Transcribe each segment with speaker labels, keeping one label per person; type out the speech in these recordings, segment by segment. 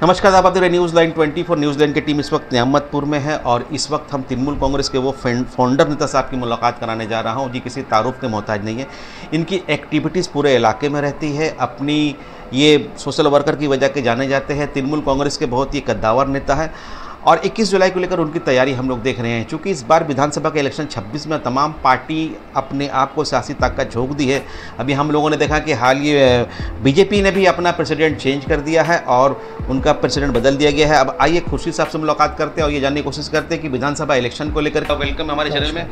Speaker 1: नमस्कार, आप देख रहे न्यूज़ लाइन 24। न्यूज़ लाइन की टीम इस वक्त नियामतपुर में है और इस वक्त हम तृणमूल कांग्रेस के वो फाउंडर नेता साहब की मुलाकात कराने जा रहा हूं जी। किसी तारुफ के मोहताज नहीं है, इनकी एक्टिविटीज़ पूरे इलाके में रहती है। अपनी ये सोशल वर्कर की वजह के जाने जाते हैं। तृणमूल कांग्रेस के बहुत ही कद्दावर नेता है और 21 जुलाई को लेकर उनकी तैयारी हम लोग देख रहे हैं। चूँकि इस बार विधानसभा के इलेक्शन 26 में तमाम पार्टी अपने आप को सियासी ताकत झोंक दी है। अभी हम लोगों ने देखा कि हाल ही बीजेपी ने भी अपना प्रेसिडेंट चेंज कर दिया है और उनका प्रेसिडेंट बदल दिया गया है। अब आइए खुर्शीद साहब से मुलाकात करते हैं और ये जानने की कोशिश करते हैं कि विधानसभा इलेक्शन को लेकर का वेलकम हमारे चैनल में।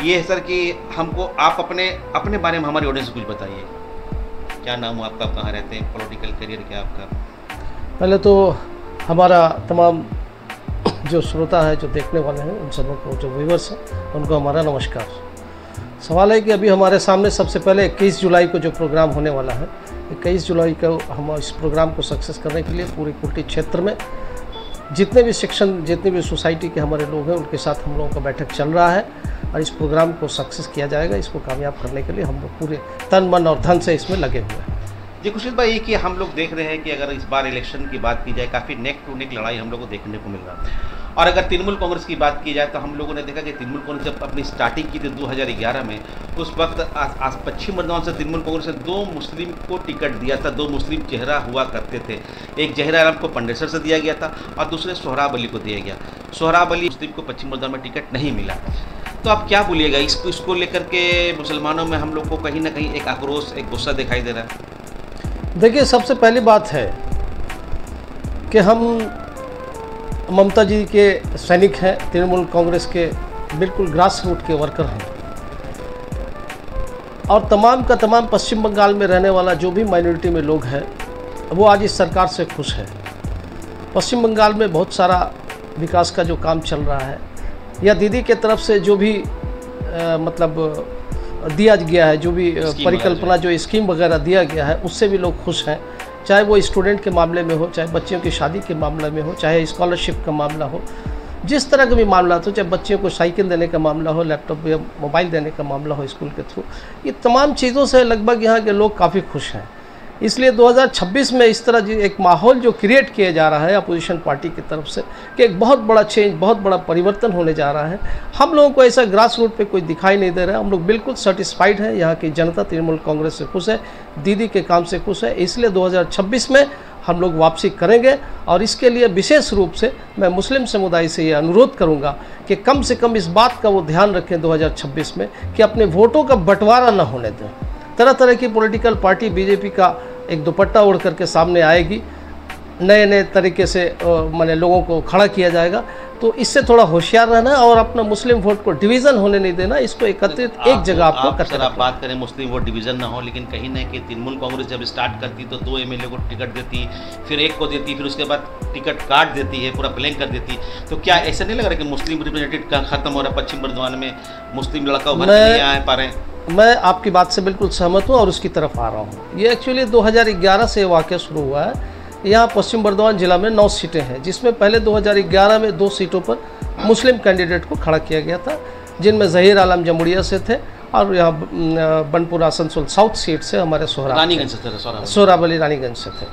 Speaker 1: ये है सर कि हमको आप अपने बारे में हमारी ऑडियंस को कुछ बताइए। क्या नाम हो आपका, कहाँ रहते हैं, पॉलिटिकल करियर क्या आपका?
Speaker 2: पहले तो हमारा तमाम जो श्रोता है, जो देखने वाले हैं, उन सबों को, जो व्यूवर्स हैं, उनको हमारा नमस्कार। सवाल है कि अभी हमारे सामने सबसे पहले 21 जुलाई को जो प्रोग्राम होने वाला है, 21 जुलाई को हम इस प्रोग्राम को सक्सेस करने के लिए पूरे कुल्टी क्षेत्र में जितने भी सेक्शन, जितनी भी सोसाइटी के हमारे लोग हैं, उनके साथ हम लोगों का बैठक चल रहा है और इस प्रोग्राम को सक्सेस किया जाएगा। इसको कामयाब करने के लिए हम लोग पूरे तन मन और धन से इसमें लगे हुए हैं।
Speaker 1: जी खुर्शीद भाई, ये कि हम लोग देख रहे हैं कि अगर इस बार इलेक्शन की बात की जाए, काफ़ी नेक टू नेक लड़ाई हम लोग को देखने को मिल रहा है। और अगर तृणमूल कांग्रेस की बात की जाए तो हम लोगों ने देखा कि तृणमूल कांग्रेस जब अपनी स्टार्टिंग की थी 2011 में, उस वक्त पश्चिम बर्दवान से तृणमूल कांग्रेस ने 2 मुस्लिम को टिकट दिया था। 2 मुस्लिम चेहरा हुआ करते थे। एक जहीर आलम को पंडेसर से दिया गया था और दूसरे सोहराब अली को दिया गया। सोहराब अली मुस्लिम को पश्चिम बर्दवान में टिकट नहीं मिला। तो आप क्या बोलिएगा इसको लेकर के? मुसलमानों में हम लोग को कहीं ना कहीं एक आक्रोश, एक गुस्सा दिखाई दे रहा है।
Speaker 2: देखिए, सबसे पहली बात है कि हम ममता जी के सैनिक हैं, तृणमूल कांग्रेस के बिल्कुल ग्रास रूट के वर्कर हैं और तमाम का तमाम पश्चिम बंगाल में रहने वाला जो भी माइनॉरिटी में लोग हैं, वो आज इस सरकार से खुश है। पश्चिम बंगाल में बहुत सारा विकास का जो काम चल रहा है या दीदी के तरफ से जो भी मतलब दिया गया है, जो भी परिकल्पना, जो स्कीम वगैरह दिया गया है, उससे भी लोग खुश हैं। चाहे वो स्टूडेंट के मामले में हो, चाहे बच्चियों की शादी के मामले में हो, चाहे स्कॉलरशिप का मामला हो, जिस तरह का भी मामला हो, चाहे बच्चियों को साइकिल देने का मामला हो, लैपटॉप या मोबाइल देने का मामला हो स्कूल के थ्रू, ये तमाम चीज़ों से लगभग यहाँ के लोग काफ़ी खुश हैं। इसलिए 2026 में इस तरह एक माहौल जो क्रिएट किया जा रहा है अपोजिशन पार्टी की तरफ से कि एक बहुत बड़ा चेंज, बहुत बड़ा परिवर्तन होने जा रहा है, हम लोगों को ऐसा ग्रास रूट पे कोई दिखाई नहीं दे रहा है। हम लोग बिल्कुल सेटिस्फाइड हैं। यहाँ की जनता तृणमूल कांग्रेस से खुश है, दीदी के काम से खुश है। इसलिए 2026 में हम लोग वापसी करेंगे और इसके लिए विशेष रूप से मैं मुस्लिम समुदाय से ये अनुरोध करूँगा कि कम से कम इस बात का वो ध्यान रखें 2026 में कि अपने वोटों का बंटवारा न होने दें। तरह तरह की पॉलिटिकल पार्टी बीजेपी का एक दुपट्टा ओढ़ करके सामने आएगी, नए नए तरीके से माने लोगों को खड़ा किया जाएगा। तो इससे थोड़ा होशियार रहना और अपना मुस्लिम वोट को डिवीज़न होने नहीं देना, इसको एकत्रित एक जगह आपको करना।
Speaker 1: आप बात करें मुस्लिम वोट डिवीज़न ना हो, लेकिन कहीं ना कहीं तृणमूल कांग्रेस जब स्टार्ट करती तो 2 MLA को टिकट देती, फिर एक को देती, फिर उसके बाद टिकट काट देती है, पूरा ब्लैंक कर देती। तो क्या ऐसा नहीं लग रहा कि मुस्लिम रिप्रेजेंटेटिव खत्म हो रहा है? पश्चिम बर्दवान में मुस्लिम लड़का उभर नहीं आ पा रहे हैं।
Speaker 2: मैं आपकी बात से बिल्कुल सहमत हूँ और उसकी तरफ आ रहा हूँ। ये एक्चुअली 2011 से वाक़या शुरू हुआ है। यहाँ पश्चिम बर्दवान जिला में 9 सीटें हैं, जिसमें पहले 2011 में 2 सीटों पर मुस्लिम कैंडिडेट को खड़ा किया गया था, जिनमें जहीर आलम जमुड़िया से थे और यहाँ बनपुरा आसनसोल साउथ सीट से हमारे सोहराब अली रानीगंज से थे।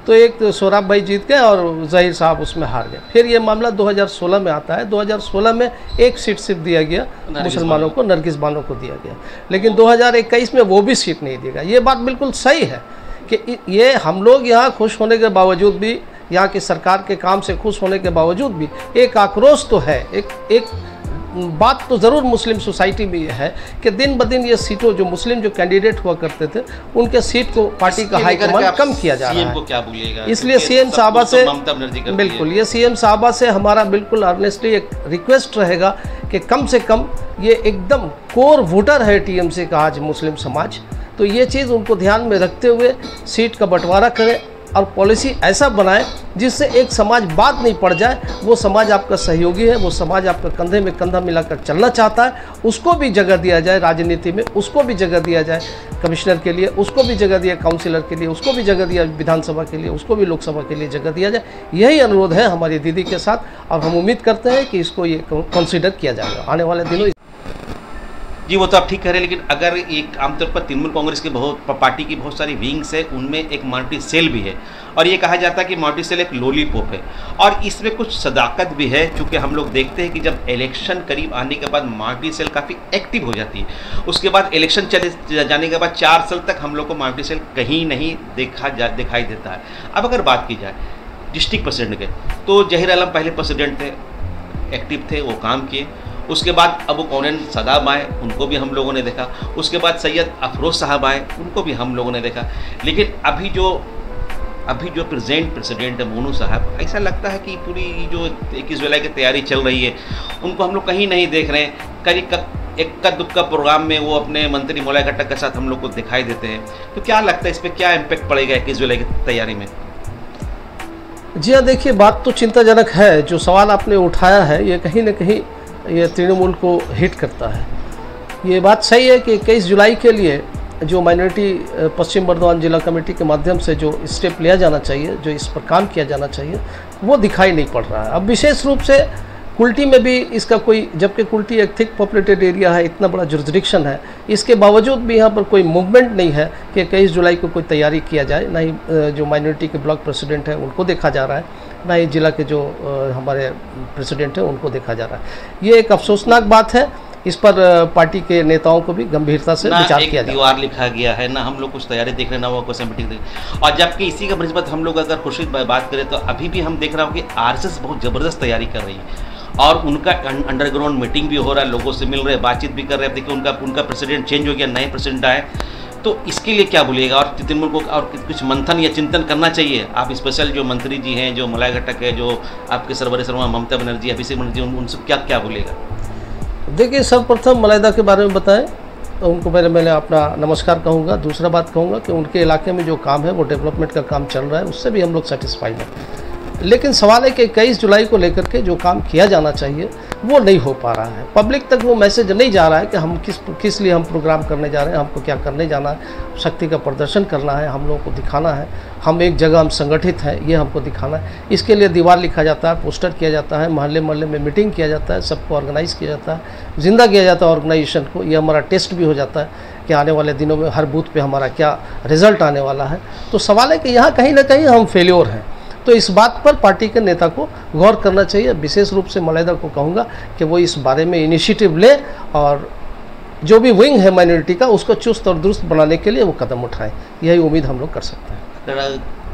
Speaker 2: तो एक सोहराब भाई जीत गए और जहीर साहब उसमें हार गए। फिर ये मामला 2016 में आता है। 2016 में 1 सीट सिर्फ दिया गया मुसलमानों को, नरगिस बानो को दिया गया, लेकिन 2021 में वो भी सीट नहीं दिया गया। ये बात बिल्कुल सही है कि ये हम लोग यहाँ खुश होने के बावजूद भी, यहाँ की सरकार के काम से खुश होने के बावजूद भी एक आक्रोश तो है। एक बात तो ज़रूर मुस्लिम सोसाइटी में ये है कि दिन ब दिन ये सीटों, जो मुस्लिम जो कैंडिडेट हुआ करते थे, उनके सीट को पार्टी का हाईकमान कम किया जा रहा है।
Speaker 1: को क्या बोलिएगा?
Speaker 2: इसलिए सीएम साहबा से बिल्कुल, ये सीएम साहबा से हमारा बिल्कुल अर्नेस्टली एक रिक्वेस्ट रहेगा कि कम से कम, ये एकदम कोर वोटर है टीएमसी का आज मुस्लिम समाज, तो ये चीज़ उनको ध्यान में रखते हुए सीट का बंटवारा करें और पॉलिसी ऐसा बनाए जिससे एक समाज बात नहीं पड़ जाए। वो समाज आपका सहयोगी है, वो समाज आपका कंधे में कंधा मिलाकर चलना चाहता है, उसको भी जगह दिया जाए राजनीति में, उसको भी जगह दिया जाए कमिश्नर के लिए, उसको भी जगह दिया काउंसिलर के लिए, उसको भी जगह दिया विधानसभा के लिए, उसको भी लोकसभा के लिए जगह दिया जाए। यही अनुरोध है हमारी दीदी के साथ और हम उम्मीद करते हैं कि इसको ये कंसिडर किया जाएगा आने वाले दिनों।
Speaker 1: जी वो तो आप ठीक कह रहे हैं, लेकिन अगर एक आमतौर पर तृणमूल कांग्रेस की पार्टी की बहुत सारी विंग्स है, उनमें एक माइनॉरिटी सेल भी है और ये कहा जाता है कि माइनॉरिटी सेल एक लॉलीपॉप है और इसमें कुछ सदाकत भी है, क्योंकि हम लोग देखते हैं कि जब इलेक्शन करीब आने के बाद माइनॉरिटी सेल काफ़ी एक्टिव हो जाती है। उसके बाद इलेक्शन चले जाने के बाद 4 साल तक हम लोग को माइनॉरिटी सेल कहीं नहीं दिखाई देता है। अब अगर बात की जाए डिस्ट्रिक्ट प्रेसिडेंट के, तो जहीर आलम पहले प्रेसिडेंट थे, एक्टिव थे, वो काम किए। उसके बाद अबू कौनैन सदाब आए, उनको भी हम लोगों ने देखा। उसके बाद सैयद अफरोज़ साहब आए, उनको भी हम लोगों ने देखा। लेकिन अभी जो प्रेजेंट प्रेसिडेंट है मोनू साहब, ऐसा लगता है कि पूरी जो 21 जुलाई की तैयारी चल रही है उनको हम लोग कहीं नहीं देख रहे हैं। करीब इक्का दुक्का प्रोग्राम में वो अपने मंत्री मौलाना खट्टर के साथ हम लोग को दिखाई देते हैं। तो क्या लगता है इस पर क्या इम्पैक्ट पड़ेगा 21 जुलाई की तैयारी में?
Speaker 2: जी हाँ, देखिए बात तो चिंताजनक है। जो सवाल आपने उठाया है ये कहीं ना कहीं ये तृणमूल को हिट करता है। ये बात सही है कि 21 जुलाई के लिए जो माइनॉरिटी पश्चिम बर्धमान जिला कमेटी के माध्यम से जो स्टेप लिया जाना चाहिए, जो इस पर काम किया जाना चाहिए, वो दिखाई नहीं पड़ रहा है। अब विशेष रूप से कुल्टी में भी इसका कोई, जबकि कुल्टी एक थिक पॉपुलेटेड एरिया है, इतना बड़ा जुरिस्डिक्शन है, इसके बावजूद भी यहाँ पर कोई मूवमेंट नहीं है कि 21 जुलाई को कोई तैयारी किया जाए। ना ही जो माइनॉरिटी के ब्लॉक प्रेसिडेंट हैं उनको देखा जा रहा है, ना ही जिला के जो हमारे प्रेसिडेंट हैं उनको देखा जा रहा है। ये एक अफसोसनाक बात है। इस पर पार्टी के नेताओं को भी गंभीरता से विचार किया जाए।
Speaker 1: दीवार लिखा गया है ना, हम लोग कुछ तैयारी देख रहे हैं ना वो कुछ मीटिंग। और जबकि इसी का निस्बत हम लोग अगर खुर्शीद बात करें तो अभी भी हम देख रहे हो कि आरएसएस बहुत ज़बरदस्त तैयारी कर रही है और उनका अंडरग्राउंड मीटिंग भी हो रहा है, लोगों से मिल रहे हैं, बातचीत भी कर रहे हैं। देखिए उनका प्रेसिडेंट चेंज हो गया, नए प्रेसिडेंट आए, तो इसके लिए क्या बोलिएगा? और तृणमूल को और कुछ मंथन या चिंतन करना चाहिए? आप स्पेशल जो मंत्री जी हैं, जो मौलाना खट्टर है, जो आपके सरवर शर्मा, ममता बनर्जी, अभिषेक बनर्जी, उनसे क्या बोलिएगा?
Speaker 2: देखिए, सर्वप्रथम मलाइदा के बारे में बताएं तो उनको मैंने अपना नमस्कार कहूँगा। दूसरा बात कहूँगा कि उनके इलाके में जो काम है वो डेवलपमेंट का काम चल रहा है, उससे भी हम लोग सेटिस्फाइड हैं। लेकिन सवाल है कि 21 जुलाई को लेकर के जो काम किया जाना चाहिए वो नहीं हो पा रहा है। पब्लिक तक वो मैसेज नहीं जा रहा है कि हम किस लिए हम प्रोग्राम करने जा रहे हैं, हमको क्या करने जाना है, शक्ति का प्रदर्शन करना है, हम लोगों को दिखाना है, हम एक जगह हम संगठित हैं, ये हमको दिखाना है। इसके लिए दीवार लिखा जाता है, पोस्टर किया जाता है, मोहल्ले में मीटिंग किया जाता है, सबको ऑर्गेनाइज़ किया जाता है, जिंदा किया जाता है ऑर्गेनाइजेशन को। ये हमारा टेस्ट भी हो जाता है कि आने वाले दिनों में हर बूथ पे हमारा क्या रिजल्ट आने वाला है। तो सवाल है कि यहाँ कहीं ना कहीं हम फेल्योर हैं। तो इस बात पर पार्टी के नेता को गौर करना चाहिए। विशेष रूप से मलाइदा को कहूँगा कि वो इस बारे में इनिशिएटिव ले और जो भी विंग है माइनॉरिटी का उसको चुस्त और दुरुस्त बनाने के लिए वो कदम उठाएं। यही उम्मीद हम लोग कर सकते हैं।